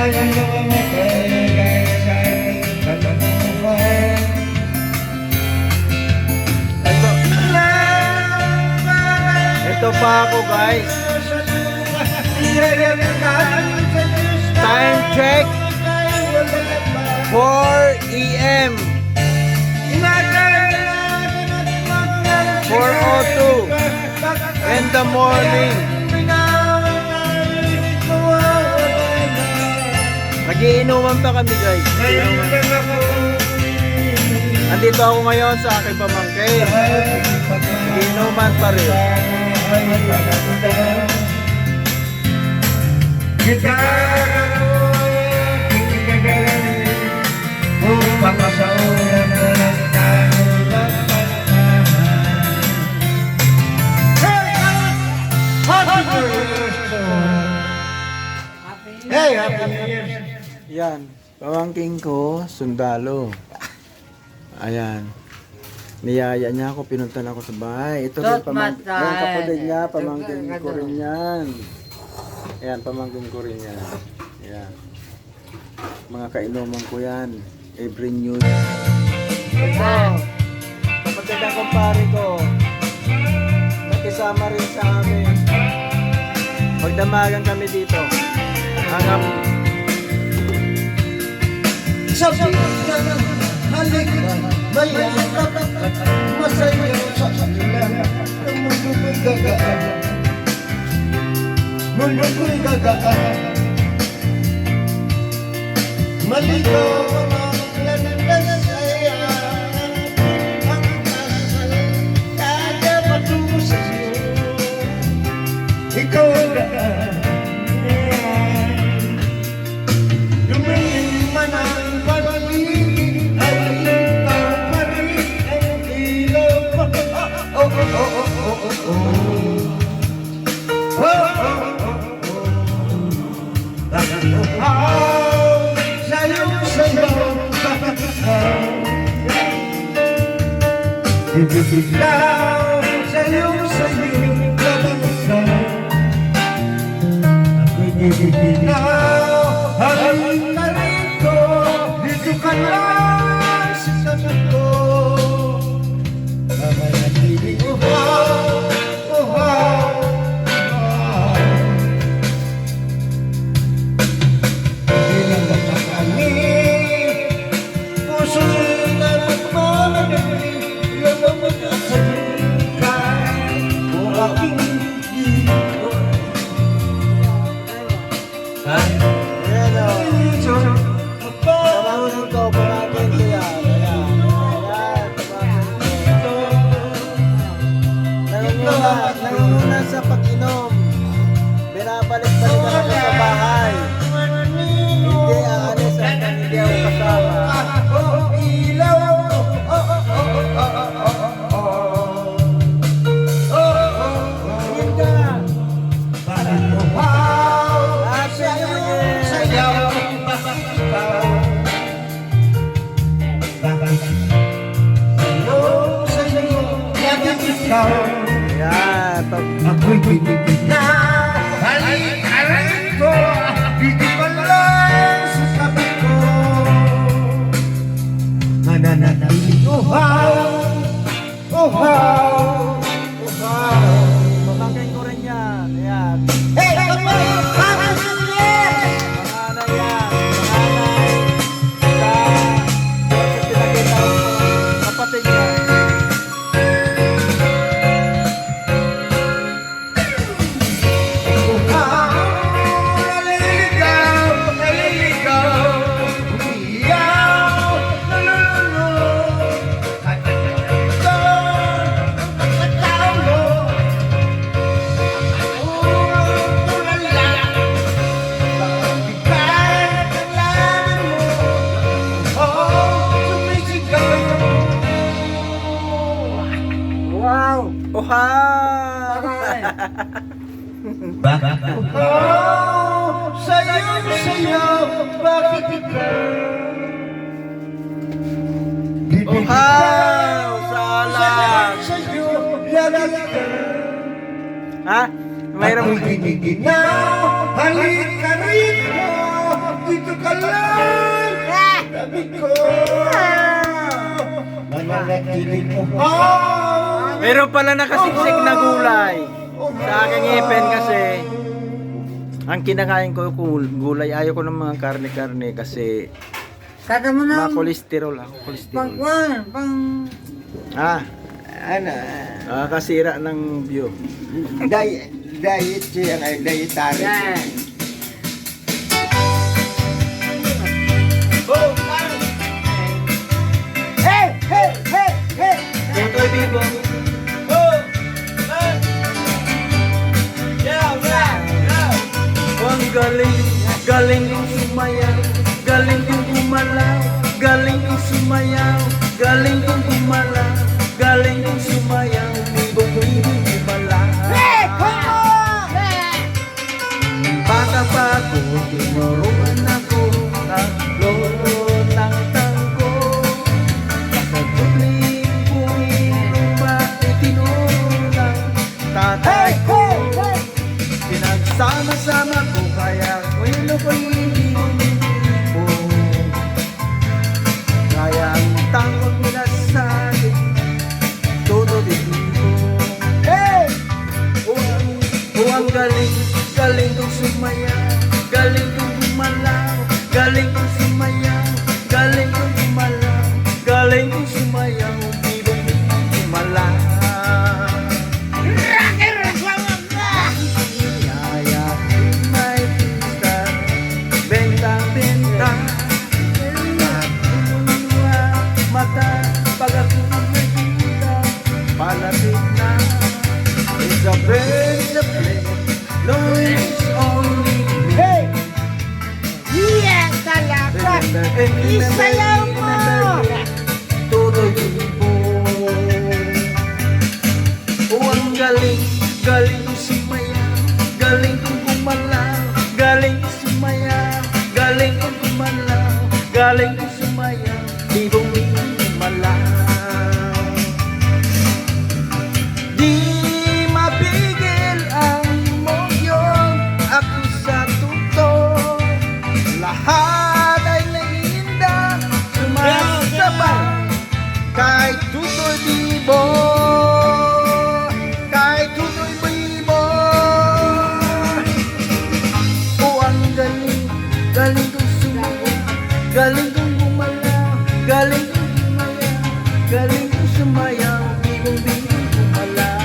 Ito pa ako, guys. Time check 4 AM 4:02 in the morning. Nagiinuman pa kami, guys. Andito ako ngayon sa aking pamangkin. Nagiinuman pa rin. Hey, Happy New Year! Yan, pamangkin ko, sundalo. Ayan. Niyaya niya ako, pinuntan ako sa bahay. Ito rin yung kapatid niya, pamangkin ko rin yan. Ayan, pamangkin ko rin yan. Ayan. Mga kainuman ko yan. Every news. Ito, kapatid ang kumpare ko. Nakisama rin sa amin. Magdamagan kami dito. Hanggang Sabi ka na halik, mayakap, masaya sa kanila. Ang mundo ko'y gagaan, mundo ko'y gagaan. Maligaw ang mga lanasaya, ang kasal, kaya patungo sa iyo. Ikaw ang daan. Nangunguna sa pag-inom. Binabalik-balik ako sa bahay. Hindi aalis hanggang hindi ako kasama. Tingin ka. Yan, ako'y bibigit na halik-halik ko, hindi pa lang sa sabi ko. Mananatiling uhaw, uhaw, uhaw. pamangkin ko rin yan. Ayan. Hey, come on! Happy New Year! Panganay yan. Panganay. Sa pinakita ko kapatid niya. Wow! Bakit ako sayo, bakit ikaw? Wow! Salang! Sa'yo, lagi ka. Ha? Mayroon Ako'y giniginaw, halika rito, dito ka lang. Sabi ko. Mananagiling mo. Oh! Meron pala nakasiksik na gulay. Sa aking ngipin kasi, ang kinakain ko gulay, ayaw ko ng mga karne-karne kasi Kata mo na, ma-cholesterol ako, cholesterol. pang, Ano? Nakakasira ng view. Diet siya ay dietary. yan. Hey! Hey! Hey! Hey! Tutoy Bibo. Ang galing, galing kong sumayaw, galing kong gumalaw, galing kong sumayaw, galing kong gumalaw, galing kong sumayaw, bibong-bibong gumalaw. Bata pa ako, tinuruan ako, ng tangko. Sa tubling buwing ba itinurang tatay ko. Pinagsama-sama ko kaya kwento ko'y hindi mo. Kaya ang tawag nila sa akin, todo dito. Hey! O ang galing, galing kong sumayaw, galing kong gumalaw, galing kong sumayaw, galing kong gumalaw, galing kong sumayaw, bibong-bibong gumalaw. Yaya, may pista, benta-benta, pagkuha, mata, pag ako nakikita, palapit na. It's a place, no it's only me. Hey! Iya talaga. Isayaw mo. Todo tipo. Oh, ang galing, galing kong sumayaw, galing kong gumalaw, galing kong sumayaw, galing kong gumalaw, galing kong sumayaw, bibong-bibong gumalaw. Di mapigil ang emosyong ako sa totoo. Lahat ay naiinda, sumasabay. Kahit tutoy bibo, kahit tutoy bibo. O ang galing, galing kong sumayaw, galing kong gumalaw, galing kong sumayaw, galing kong sumayaw, bibong-bibong gumalaw.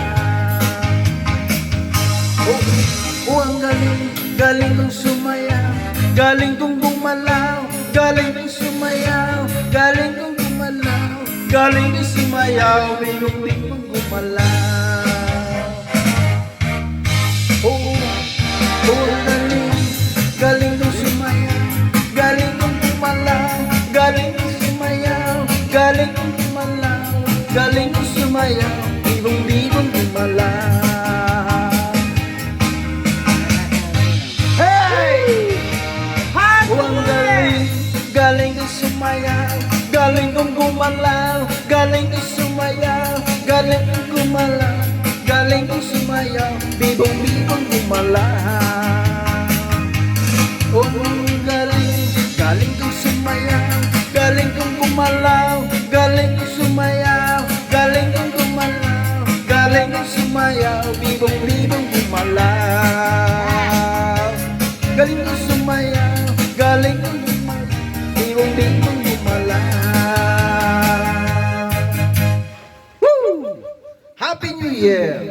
Oh, ang galing, galing kong sumayaw, galing kong gumalaw, galing kong sumayaw, galing kong gumalaw, galing kong sumayaw, bibong-bibong gumalaw. Oh, ang galing, galing kong sumayaw, galing kong gumalaw, galing kong sumayaw, galing kong gumalaw, galing kong sumayaw, bibong-bibong gumalaw. Ang galing, galing kong sumayaw, galing kong gumalaw, galing kong sumayaw, galing kong gumalaw, galing kong sumayaw, bibong-bibong gumalaw. Oh, ang galing, galing kong sumayaw, galing kong gumalaw, galing kong sumayaw, galing kong gumalaw, galing kong sumayaw, bibong-bibong gumalaw. Galing kong sumayaw, galing kong gumalaw, bibong-bibong gumalaw. Woo! Happy New Year!